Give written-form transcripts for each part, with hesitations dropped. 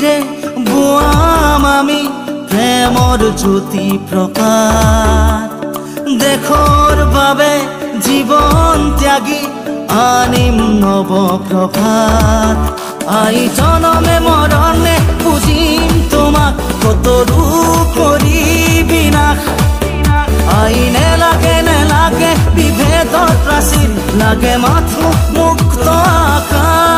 মিলিকে বুৱাম আমি প্ৰেমৰ জ্যোতি প্ৰকাশ দেশৰ বাবে জীৱন ত্যাগী আনিম নৱ প্ৰভাত আই জনমে মৰণে পুজিম তোমাক কতৰু কৰি বিনাশ আই নেলাগে বিভেদৰ প্ৰাচীৰ লাগে মাথো মুক্ত আকাশ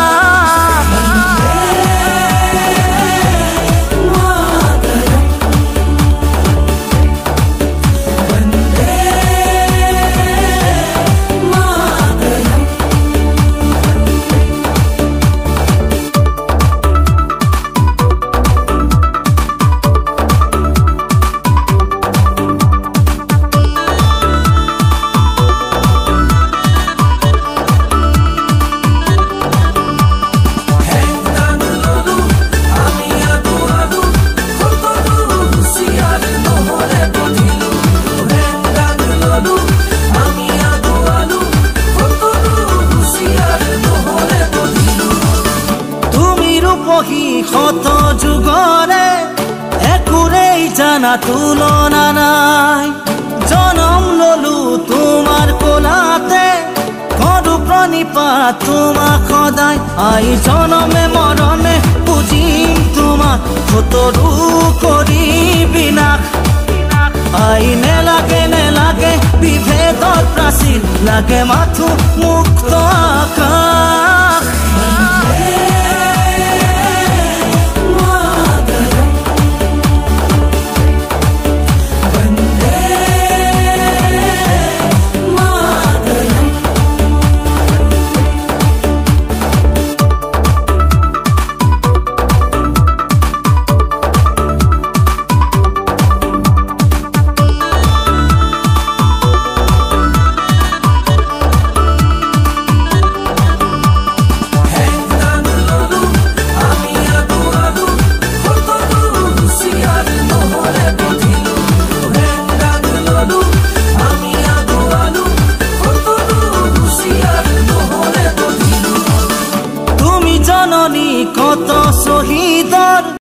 শত যুগৰে একোৰেই জানা তুলনা নাই জনম ললো তোমাৰ কোলাতে কৰো প্ৰণিপাত তোমাক সদায় আই জনমে মৰণে পুজিম তোমাক কতৰু কৰি বিনাশ আই নেলাগে বিভেদৰ প্ৰাচীৰ লাগে মাথো